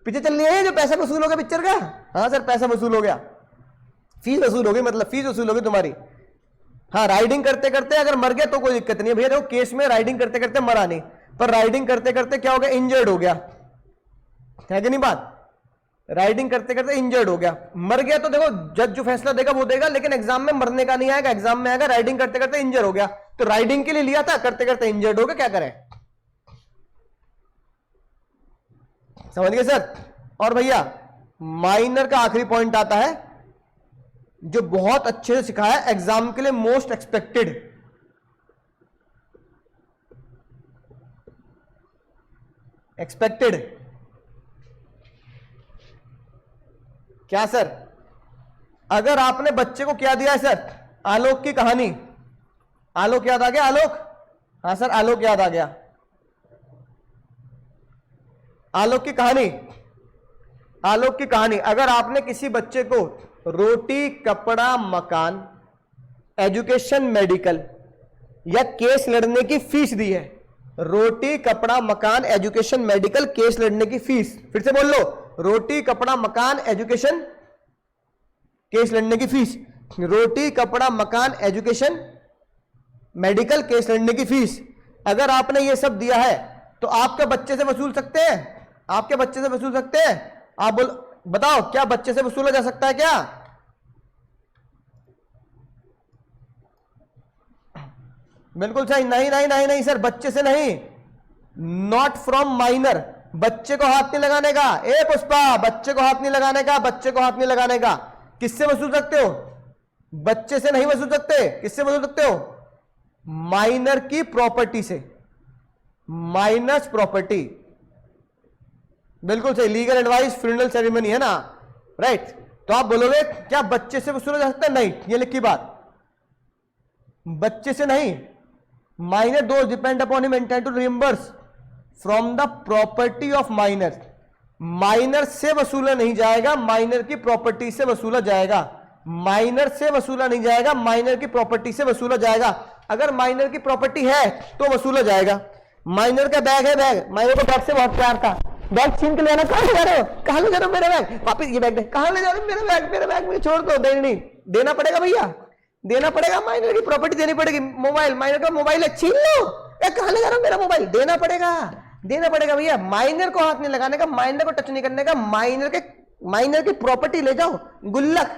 पिक्चर चल रही है जो पैसा वसूल हो गया पिक्चर का। हाँ सर पैसा वसूल हो गया, फीस वसूल हो गई, मतलब फीस वसूल हो गई तुम्हारी। हाँ राइडिंग करते करते अगर मर गया तो कोई दिक्कत नहीं है भैया, देखो केस में राइडिंग करते करते मरा नहीं, पर राइडिंग करते करते क्या हो गया, इंजर्ड हो गया, है कि नहीं बात, राइडिंग करते करते इंजर्ड हो गया, मर गया तो देखो जज जो फैसला देगा वो देगा, लेकिन एग्जाम में मरने का नहीं आएगा, एग्जाम में आएगा राइडिंग करते करते इंजर हो गया, तो राइडिंग के लिए लिया था, करते करते इंजर्ड हो गया, क्या करें, समझ गए सर। और भैया माइनर का आखिरी पॉइंट आता है जो बहुत अच्छे से सिखाया एग्जाम के लिए, मोस्ट एक्सपेक्टेड, एक्सपेक्टेड क्या सर, अगर आपने बच्चे को क्या दिया है सर, आलोक की कहानी, आलोक याद आ गया, आलोक, हाँ सर आलोक याद आ गया, आलोक की कहानी, आलोक की कहानी, अगर आपने किसी बच्चे को रोटी कपड़ा मकान एजुकेशन मेडिकल या केस लड़ने की फीस दी है, रोटी कपड़ा मकान एजुकेशन मेडिकल केस लड़ने की फीस, फिर से बोल लो, रोटी कपड़ा मकान एजुकेशन केस लड़ने की फीस, रोटी कपड़ा मकान एजुकेशन मेडिकल केस लड़ने की फीस, अगर आपने ये सब दिया है तो आपके बच्चे से वसूल सकते हैं, आपके बच्चे से वसूल सकते हैं, आप बोल बताओ क्या बच्चे से वसूला जा सकता है क्या, बिल्कुल सही, नहीं नहीं नहीं नहीं सर बच्चे से नहीं, नॉट फ्रॉम माइनर, बच्चे को हाथ नहीं लगाने का, ए पुष्पा बच्चे को हाथ नहीं लगाने का, बच्चे को हाथ नहीं लगाने का, किससे वसूल सकते हो, बच्चे से नहीं वसूल सकते, किससे वसूल सकते हो, माइनर की प्रॉपर्टी से, माइनस प्रॉपर्टी, बिल्कुल सही, लीगल एडवाइस फ्यूनरल सेरेमनी है ना, राइट। तो आप बोलोगे क्या बच्चे से वसूला जा सकता है, नहीं, ये लिखी बात, बच्चे से नहीं, minor those depend upon him intend to reimburse from the property of minor, minor से वसूला नहीं जाएगा, माइनर की प्रॉपर्टी से वसूला जाएगा, माइनर से वसूला नहीं जाएगा, माइनर की प्रॉपर्टी से वसूला जाएगा, अगर माइनर की प्रॉपर्टी है तो वसूला जाएगा। माइनर का बैग है, बैग, माइनर को बैग से बहुत प्यार था, बैग छीन के ले आना, कहां ले जा रहे हो, कहां ले जा रहे हो मेरा बैग, वापस ये बैग दे, कहां ले जा रहे हो मेरा बैग, मेरा बैग मुझे छोड़ दो, नहीं देना पड़ेगा भैया, देना पड़ेगा, माइनर की प्रॉपर्टी देनी पड़ेगी, मोबाइल, माइनर का मोबाइल है, छीन लो, कहां ले जा रहा हूं मेरा मोबाइल, देना पड़ेगा, देना पड़ेगा भैया, माइनर को हाथ नहीं लगाने का, माइनर को टच नहीं करने का, माइनर की प्रॉपर्टी ले जाओ, गुल्लक,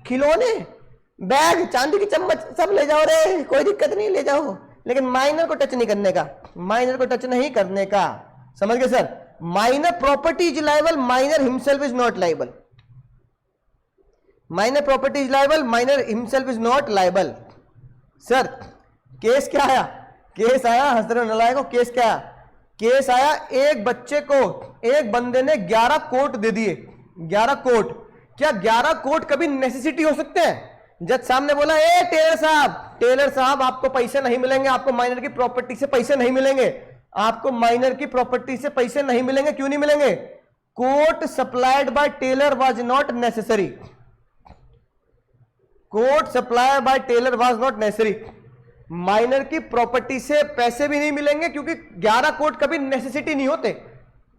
खिलौने, बैग, चांदी की चम्मच सब ले जाओ रे, कोई दिक्कत नहीं, ले जाओ, लेकिन माइनर को टच नहीं करने का, माइनर को टच नहीं करने का, समझ गए sir. Minor property is liable, minor himself is not liable, minor property is liable, minor himself is not liable. Sir case क्या आया, केस आया हजरत नलायक को, केस क्या आया, केस आया एक बच्चे को एक बंदे ने 11 कोट दे दिए, 11 कोट, क्या 11 कोट कभी नेसेसिटी हो सकते हैं, जज साहब ने बोला ए टेलर साहब आपको पैसे नहीं मिलेंगे, आपको माइनर की प्रॉपर्टी से पैसे नहीं मिलेंगे, आपको माइनर की प्रॉपर्टी से पैसे नहीं मिलेंगे, क्यों नहीं मिलेंगे, coat supplied by tailor was not necessary, coat supplied by tailor was not necessary, minor की प्रॉपर्टी से पैसे भी नहीं मिलेंगे क्योंकि 11 कोट कभी नेसेसिटी नहीं होते।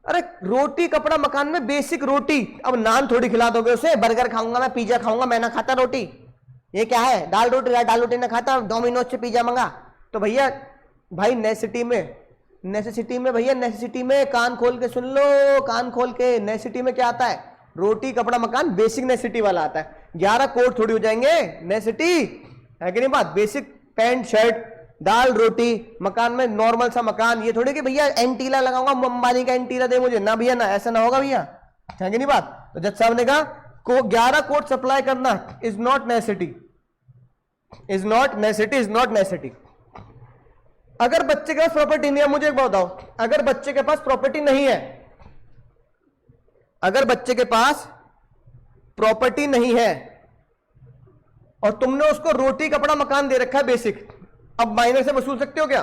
अरे रोटी कपड़ा मकान में बेसिक रोटी, अब नान थोड़ी खिला दोगे उसे, बर्गर खाऊंगा मैं, पिज्जा खाऊंगा, मैं ना खाता रोटी, ये क्या है दाल रोटी ना खाता, डोमिनोज से पिज्जा मंगा, तो भैया भाई नेसेसिटी में भैया नेसेसिटी में कान खोल के सुन लो, कान खोल के, नेसेसिटी में क्या आता है, रोटी कपड़ा मकान बेसिक नेसेसिटी वाला आता है, 11 कोट थोड़ी हो जाएंगे नेसेसिटी, है कि नहीं बात, बेसिक पैंट शर्ट दाल रोटी मकान में, नॉर्मल सा मकान, ये थोड़ी कि भैया एंटीला लगाऊंगा, अंबानी का एंटीला दे मुझे, ना भैया ना, ऐसा ना होगा भैया, है कि नहीं बात। तो जज साहब ने कहा को 11 कोट सप्लाई करना is not necessity, is not necessity, is not necessity. अगर बच्चे के पास प्रॉपर्टी नहीं है, मुझे एक बात बताओ, अगर बच्चे के पास प्रॉपर्टी नहीं है, अगर बच्चे के पास प्रॉपर्टी नहीं है और तुमने उसको रोटी कपड़ा मकान दे रखा है बेसिक, अब माइनर से वसूल सकते हो क्या,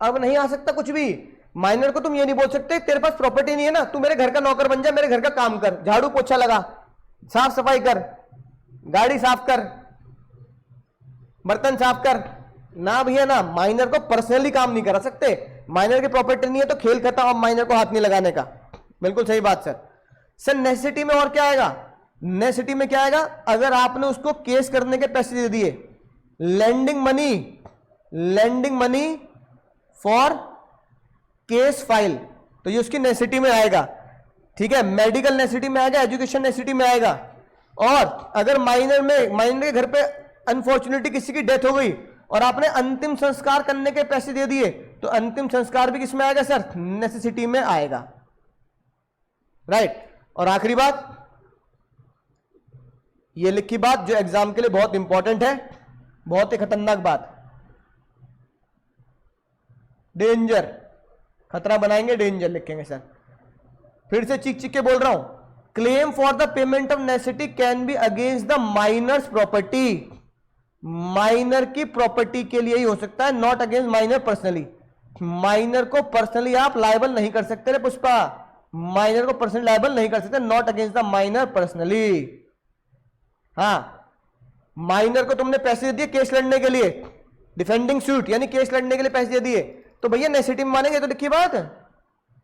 अब नहीं आ सकता कुछ भी, माइनर को तुम ये नहीं बोल सकते तेरे पास प्रॉपर्टी नहीं है ना, तू मेरे घर का नौकर बन जा, मेरे घर का काम कर, झाड़ू पोछा लगा, साफ सफाई कर, गाड़ी साफ कर, बर्तन साफ कर। ना भैया ना, माइनर को पर्सनली काम नहीं करा सकते, माइनर की प्रॉपर्टी नहीं है तो खेल खत्म, अब माइनर को हाथ नहीं लगाने का। बिल्कुल सही बात सर। सर नेसेसिटी में और क्या आएगा? नेसेसिटी में क्या आएगा? अगर आपने उसको केस करने के पैसे दे दिए, lending money for case file, तो ये उसकी नेसेसिटी में आएगा। ठीक है, मेडिकल नेसेसिटी में आएगा, एजुकेशन नेसेसिटी में आएगा। और अगर माइनर के घर पे अनफॉर्चुनेटली किसी की डेथ हो गई और आपने अंतिम संस्कार करने के पैसे दे दिए, तो अंतिम संस्कार भी किस में आएगा सर? नेसेसिटी में आएगा। राइट। और आखिरी बात, ये लिखी बात जो एग्जाम के लिए बहुत इंपॉर्टेंट है, बहुत ही खतरनाक बात, डेंजर, खतरा बनाएंगे, डेंजर लिखेंगे सर। फिर से चीख चीख के बोल रहा हूं, claim for the payment of necessity can be against the minor's property. Minor की प्रॉपर्टी के लिए ही हो सकता है, not against minor personally. Minor को पर्सनली आप लायबल नहीं कर सकते रे पुष्पा, माइनर को पर्सनली लायबल नहीं कर सकते, not against the minor personally. हाँ, माइनर को तुमने पैसे दे दिए केस लड़ने के लिए, डिफेंडिंग सूट यानी केस लड़ने के लिए पैसे दे दिए, तो भैया नेसेसिटी में मानेंगे? तो लिखी बात,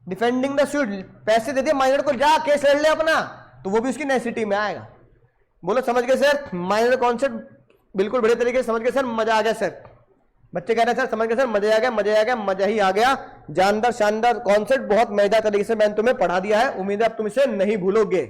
डिफेंडिंग द सूट, पैसे दे दिए माइनर को, जा केस लड़ ले अपना, तो वो भी उसकी नेसेसिटी में आएगा। बोलो समझ गए सर? माइनर कॉन्सेप्ट बिल्कुल बड़े तरीके से समझ गए सर, मजा आ गया सर। बच्चे कह रहे हैं सर समझ गए सर, मजा आ गया, मजा आ गया, मजा ही आ गया, जानदार शानदार कॉन्सेप्ट, बहुत मजेदार तरीके से मैंने तुम्हें पढ़ा दिया है, उम्मीद है अब तुम इसे नहीं भूलोगे।